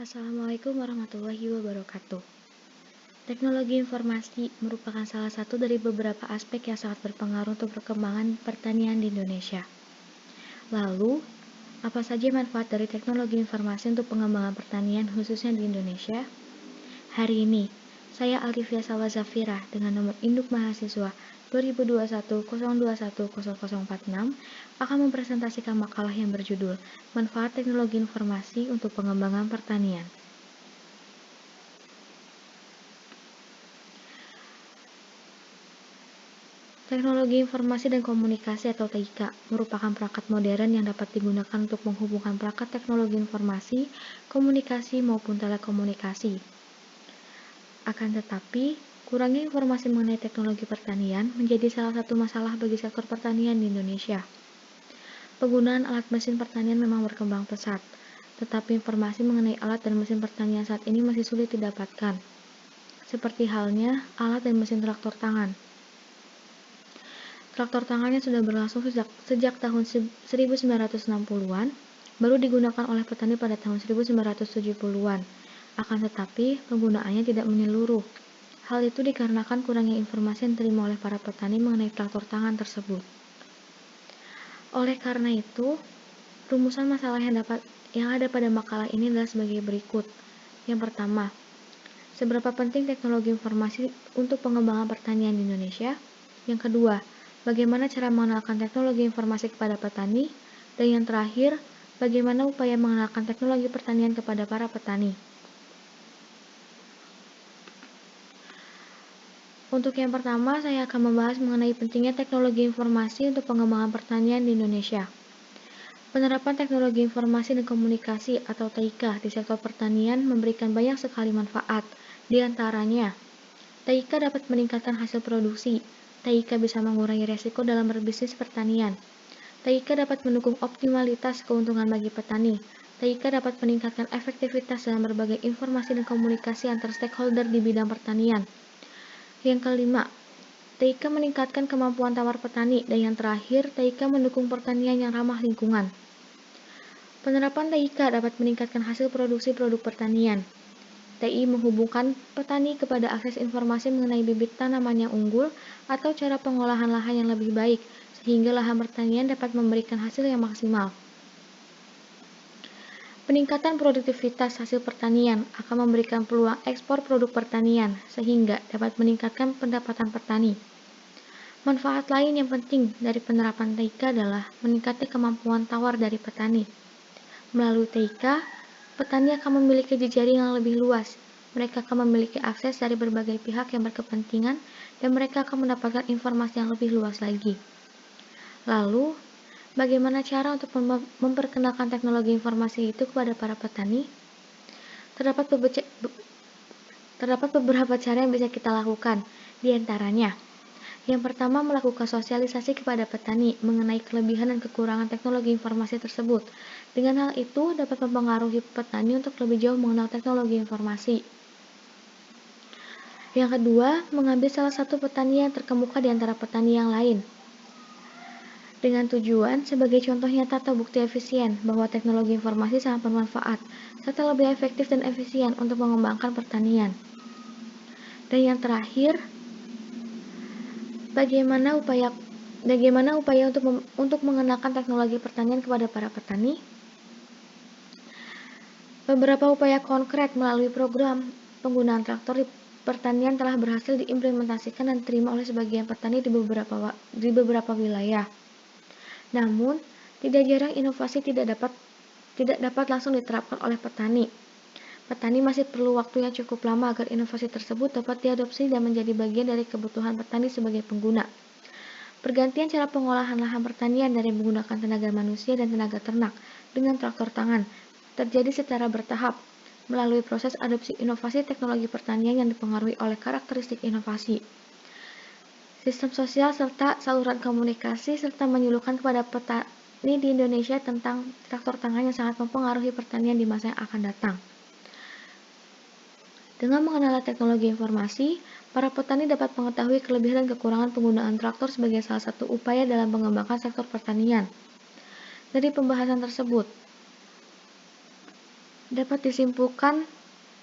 Assalamualaikum warahmatullahi wabarakatuh. Teknologi informasi merupakan salah satu dari beberapa aspek yang sangat berpengaruh untuk perkembangan pertanian di Indonesia. Lalu, apa saja manfaat dari teknologi informasi untuk pengembangan pertanian khususnya di Indonesia? Hari ini, saya Alivia Salwa-Zafira dengan nomor induk mahasiswa 202102100046 akan mempresentasikan makalah yang berjudul Manfaat Teknologi Informasi untuk Pengembangan Pertanian. Teknologi Informasi dan Komunikasi atau TIK merupakan perangkat modern yang dapat digunakan untuk menghubungkan perangkat teknologi informasi, komunikasi maupun telekomunikasi. Akan tetapi, kurangnya informasi mengenai teknologi pertanian menjadi salah satu masalah bagi sektor pertanian di Indonesia. Penggunaan alat mesin pertanian memang berkembang pesat, tetapi informasi mengenai alat dan mesin pertanian saat ini masih sulit didapatkan, seperti halnya alat dan mesin traktor tangan. Traktor tangannya sudah berlangsung sejak tahun 1960-an, baru digunakan oleh petani pada tahun 1970-an. Akan tetapi, penggunaannya tidak menyeluruh. Hal itu dikarenakan kurangnya informasi yang diterima oleh para petani mengenai traktor tangan tersebut. Oleh karena itu, rumusan masalah yang ada pada makalah ini adalah sebagai berikut. Yang pertama, seberapa penting teknologi informasi untuk pengembangan pertanian di Indonesia? Yang kedua, bagaimana cara mengenalkan teknologi informasi kepada petani? Dan yang terakhir, bagaimana upaya mengenalkan teknologi pertanian kepada para petani? Untuk yang pertama, saya akan membahas mengenai pentingnya teknologi informasi untuk pengembangan pertanian di Indonesia. Penerapan teknologi informasi dan komunikasi atau TIK di sektor pertanian memberikan banyak sekali manfaat. Di antaranya, TIK dapat meningkatkan hasil produksi. TIK bisa mengurangi resiko dalam berbisnis pertanian. TIK dapat mendukung optimalitas keuntungan bagi petani. TIK dapat meningkatkan efektivitas dalam berbagai informasi dan komunikasi antar stakeholder di bidang pertanian. Yang kelima, TIK meningkatkan kemampuan tawar petani. Dan yang terakhir, TIK mendukung pertanian yang ramah lingkungan. Penerapan TIK dapat meningkatkan hasil produksi produk pertanian. TI menghubungkan petani kepada akses informasi mengenai bibit tanaman yang unggul atau cara pengolahan lahan yang lebih baik, sehingga lahan pertanian dapat memberikan hasil yang maksimal. Peningkatan produktivitas hasil pertanian akan memberikan peluang ekspor produk pertanian, sehingga dapat meningkatkan pendapatan petani. Manfaat lain yang penting dari penerapan TIK adalah meningkatnya kemampuan tawar dari petani. Melalui TIK, petani akan memiliki jejaring yang lebih luas. Mereka akan memiliki akses dari berbagai pihak yang berkepentingan dan mereka akan mendapatkan informasi yang lebih luas lagi. Lalu, bagaimana cara untuk memperkenalkan teknologi informasi itu kepada para petani? Terdapat beberapa cara yang bisa kita lakukan, di antaranya, yang pertama, melakukan sosialisasi kepada petani mengenai kelebihan dan kekurangan teknologi informasi tersebut. Dengan hal itu, dapat mempengaruhi petani untuk lebih jauh mengenal teknologi informasi. Yang kedua, mengambil salah satu petani yang terkemuka di antara petani yang lain. Dengan tujuan, sebagai contoh nyata atau bukti efisien, bahwa teknologi informasi sangat bermanfaat, serta lebih efektif dan efisien untuk mengembangkan pertanian. Dan yang terakhir, Bagaimana upaya untuk mengenalkan teknologi pertanian kepada para petani? Beberapa upaya konkret melalui program penggunaan traktor di pertanian telah berhasil diimplementasikan dan diterima oleh sebagian petani di beberapa wilayah. Namun, tidak jarang inovasi tidak dapat langsung diterapkan oleh petani. Petani masih perlu waktu yang cukup lama agar inovasi tersebut dapat diadopsi dan menjadi bagian dari kebutuhan petani sebagai pengguna. Pergantian cara pengolahan lahan pertanian dari menggunakan tenaga manusia dan tenaga ternak dengan traktor tangan terjadi secara bertahap melalui proses adopsi inovasi teknologi pertanian yang dipengaruhi oleh karakteristik inovasi, sistem sosial serta saluran komunikasi, serta menyuluhkan kepada petani di Indonesia tentang traktor tangan yang sangat mempengaruhi pertanian di masa yang akan datang. Dengan mengenal teknologi informasi, para petani dapat mengetahui kelebihan dan kekurangan penggunaan traktor sebagai salah satu upaya dalam mengembangkan sektor pertanian. Dari pembahasan tersebut, Dapat disimpulkan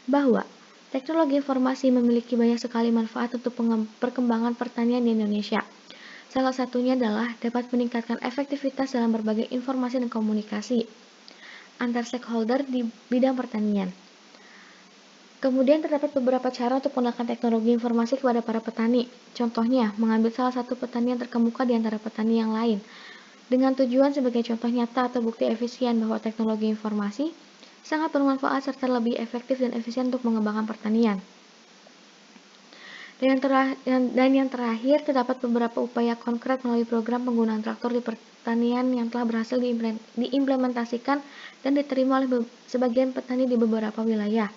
bahwa teknologi informasi memiliki banyak sekali manfaat untuk perkembangan pertanian di Indonesia. Salah satunya adalah dapat meningkatkan efektivitas dalam berbagai informasi dan komunikasi antar stakeholder di bidang pertanian. Kemudian terdapat beberapa cara untuk menggunakan teknologi informasi kepada para petani. Contohnya, mengambil salah satu petani yang terkemuka di antara petani yang lain, dengan tujuan sebagai contoh nyata atau bukti efisien bahwa teknologi informasi sangat bermanfaat serta lebih efektif dan efisien untuk mengembangkan pertanian. Dan yang terakhir, terdapat beberapa upaya konkret melalui program penggunaan traktor di pertanian yang telah berhasil diimplementasikan dan diterima oleh sebagian petani di beberapa wilayah.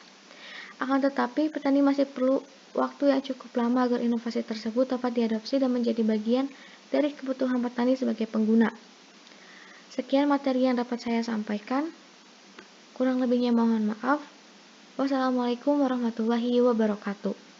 Akan tetapi, petani masih perlu waktu yang cukup lama agar inovasi tersebut dapat diadopsi dan menjadi bagian dari kebutuhan petani sebagai pengguna. Sekian materi yang dapat saya sampaikan. Kurang lebihnya mohon maaf. Wassalamualaikum warahmatullahi wabarakatuh.